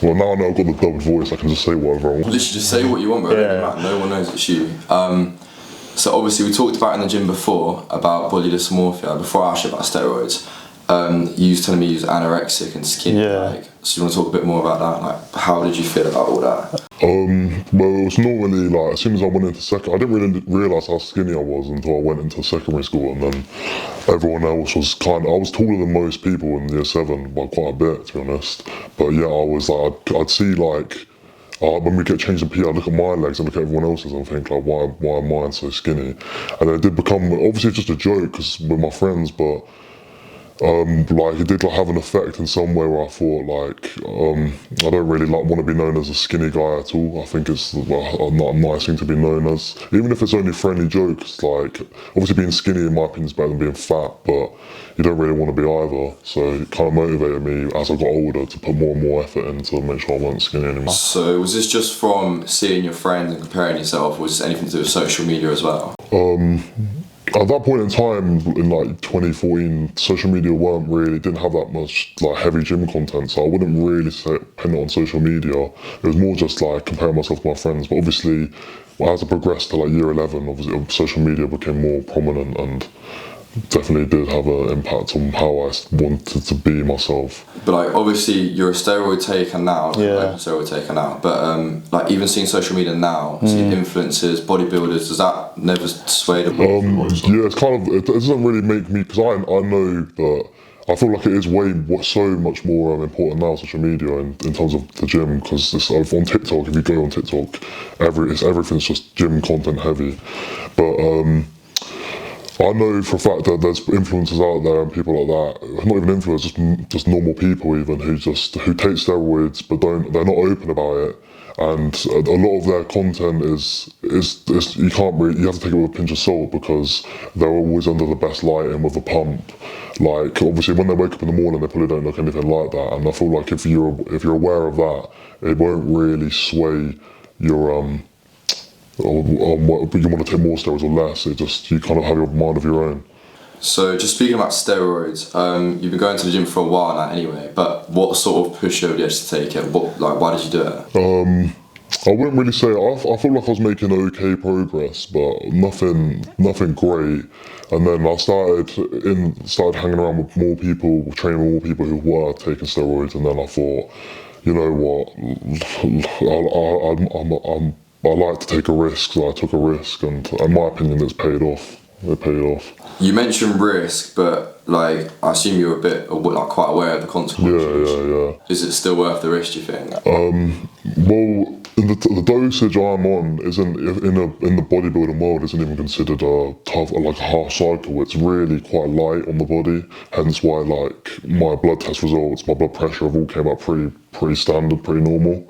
Well, now I know I've got the double voice, I can just say whatever I want. Literally just say what you want, bro. Yeah. No one knows it's you. So obviously we talked about in the gym before about body dysmorphia. Before I asked you about steroids, you was telling me you was anorexic and skinny. Yeah. So you want to talk a bit more about that? Like, how did you feel about all that? Well, it was normally like, as soon as I went into I didn't really realise how skinny I was until I went into secondary school, and then everyone else was I was taller than most people in year 7 by quite a bit, to be honest. But yeah, I was like, I'd see like, when we get changed in PE, I'd look at my legs and look at everyone else's and think like, why are mine so skinny? And it did become, obviously just a joke cause with my friends, but like it did like have an effect in some way where I thought like, I don't really like want to be known as a skinny guy at all. I think it's not a nice thing to be known as, even if it's only friendly jokes. Like obviously being skinny in my opinion is better than being fat, but you don't really want to be either. So it kind of motivated me as I got older to put more and more effort in to make sure I wasn't skinny anymore. So was this just from seeing your friends and comparing yourself, or was this anything to do with social media as well? At that point in time, in like 2014, social media didn't have that much like heavy gym content, so I wouldn't really pin it on social media. It was more just like comparing myself to my friends. But obviously, as I progressed to like year 11, obviously social media became more prominent and definitely did have an impact on how I wanted to be myself. But like obviously you're a steroid taker now, Yeah. steroid taker now. But like even seeing social media now, seeing influencers, bodybuilders, does that never sway the? Yeah, it's kind of, it doesn't really make me, because I know that I feel like it is so much more important now, social media, in terms of the gym, because it's on TikTok. If you go on TikTok, everything's just gym content heavy. But I know for a fact that there's influencers out there and people like that, not even influencers, just normal people even, who take steroids but they're not open about it. And a lot of their content is you have to take it with a pinch of salt, because they're always under the best lighting with a pump. Like obviously when they wake up in the morning, they probably don't look anything like that. And I feel like if you're aware of that, it won't really sway your but you want to take more steroids or less. You kind of have your mind of your own. So just speaking about steroids, you've been going to the gym for a while now anyway, but what sort of pushed you over the edge to take it? Why did you do it? I wouldn't really say, I feel like I was making okay progress, but nothing great. And then I started hanging around with more people, training with more people who were taking steroids, and then I thought, you know what, I like to take a risk, so I took a risk, and in my opinion, it's paid off. It paid off. You mentioned risk, but like I assume you're quite aware of the consequences. Yeah. Is it still worth the risk, do you think? Well, the dosage I'm on isn't in the bodybuilding world isn't even considered a harsh cycle. It's really quite light on the body. Hence why like my blood test results, my blood pressure have all came up pretty standard, pretty normal.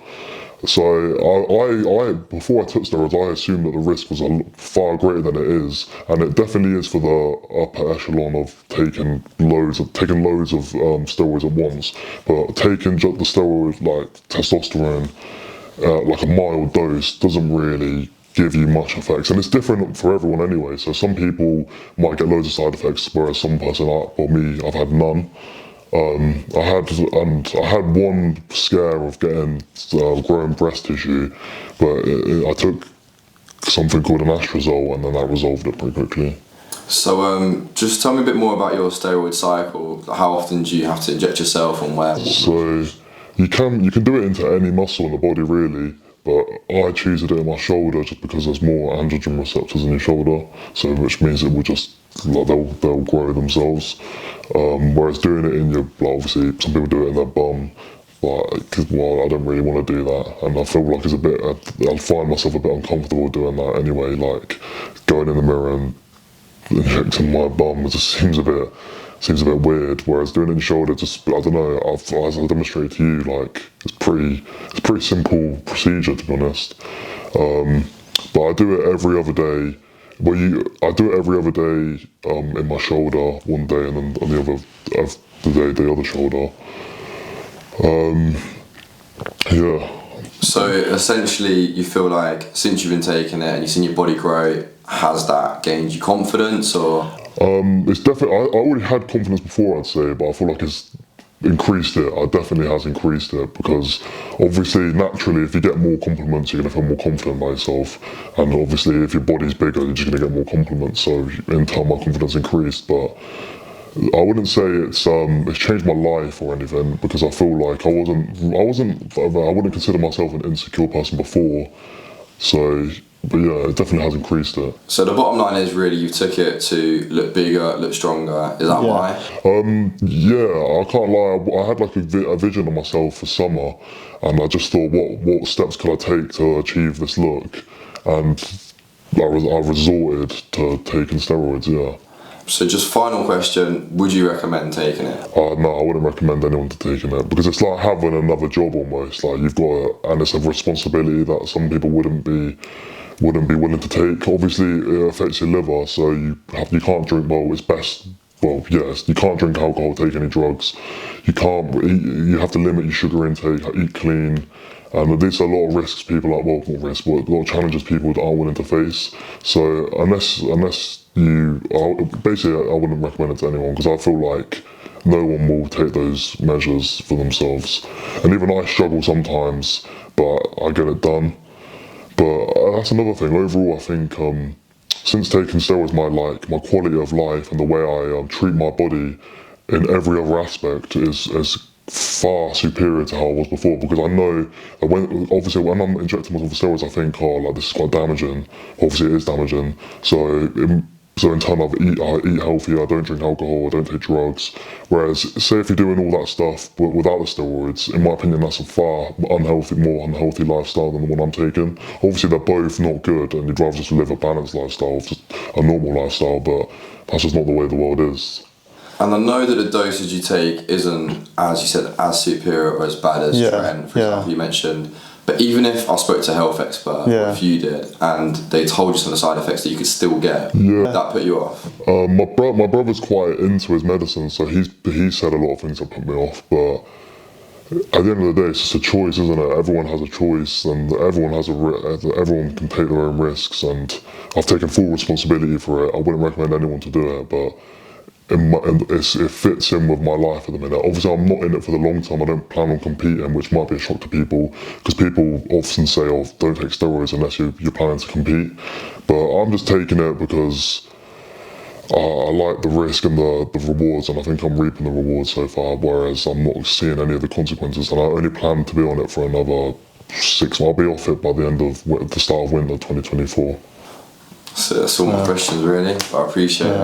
So I before I took steroids, I assumed that the risk was far greater than it is, and it definitely is for the upper echelon of taking loads of steroids at once. But taking just the steroid like testosterone, like a mild dose, doesn't really give you much effects, and it's different for everyone anyway. So some people might get loads of side effects, whereas some person, or me, I've had none. I had one scare of getting growing breast tissue, but I took something called an Astrazole, and then that resolved it pretty quickly. So just tell me a bit more about your steroid cycle. How often do you have to inject yourself, and where? So you can do it into any muscle in the body really, but I choose to do it in my shoulder just because there's more androgen receptors in your shoulder, so which means it will just they'll grow themselves. Whereas doing it in your, obviously some people do it in their bum, but I don't really want to do that, and I feel like I find myself a bit uncomfortable doing that anyway. Like going in the mirror and injecting my bum, it just seems a bit weird. Whereas doing it in the shoulder, just I don't know. As I demonstrated to you, like it's a pretty simple procedure, to be honest. But I do it every other day. I do it every other day in my shoulder one day, and then on the other shoulder. Yeah. So essentially, you feel like since you've been taking it and you've seen your body grow, has that gained you confidence, or? It's definitely. I already had confidence before, I'd say, but I feel like increased it. It definitely has increased it, because obviously naturally if you get more compliments you're going to feel more confident by yourself, and obviously if your body's bigger you're just going to get more compliments, so in turn my confidence increased. But I wouldn't say it's changed my life or anything, because I feel like I wouldn't consider myself an insecure person before. So, but yeah, it definitely has increased it. So the bottom line is really you took it to look bigger, look stronger. Is that why? Yeah, I can't lie. I had like a vision of myself for summer, and I just thought, what steps could I take to achieve this look? And I resorted to taking steroids. Yeah. So just final question, would you recommend taking it? No, I wouldn't recommend anyone to taking it, because it's like having another job almost. Like you've got, and it's a responsibility that some people wouldn't be willing to take. Obviously, it affects your liver, so you can't drink. Well, it's best. Well, yes, you can't drink alcohol, take any drugs. You can't. You have to limit your sugar intake, eat clean. And there's a lot of risks people are, well, not risks, but a lot of challenges people aren't willing to face. So unless you, basically I wouldn't recommend it to anyone, because I feel like no one will take those measures for themselves. And even I struggle sometimes, but I get it done. But that's another thing. Overall, I think since taking steroids, my quality of life and the way I treat my body in every other aspect is far superior to how I was before. Because I know that when I'm injecting myself with steroids, I think, oh, like this is quite damaging. Obviously, it is damaging. So in turn, I eat healthy, I don't drink alcohol, I don't take drugs. Whereas, say if you're doing all that stuff but without the steroids, in my opinion, that's a far more unhealthy lifestyle than the one I'm taking. Obviously, they're both not good, and you'd rather just live a balanced lifestyle, just a normal lifestyle, but that's just not the way the world is. And I know that the dosage you take isn't, as you said, as superior or as bad as Trent, for example, you mentioned. But even if I spoke to a health expert, or if you did, and they told you some of the side effects that you could still get, would that put you off? My brother's quite into his medicine, so he said a lot of things that put me off. But at the end of the day, it's just a choice, isn't it? Everyone has a choice, and everyone can take their own risks. And I've taken full responsibility for it. I wouldn't recommend anyone to do it, but it fits in with my life at the minute. Obviously, I'm not in it for the long term. I don't plan on competing, which might be a shock to people, because people often say, oh, don't take steroids unless you're planning to compete. But I'm just taking it because I like the risk and the rewards, and I think I'm reaping the rewards so far, whereas I'm not seeing any of the consequences. And I only plan to be on it for another 6 months. I'll be off it by the start of winter 2024. So that's all my questions, really. I appreciate it.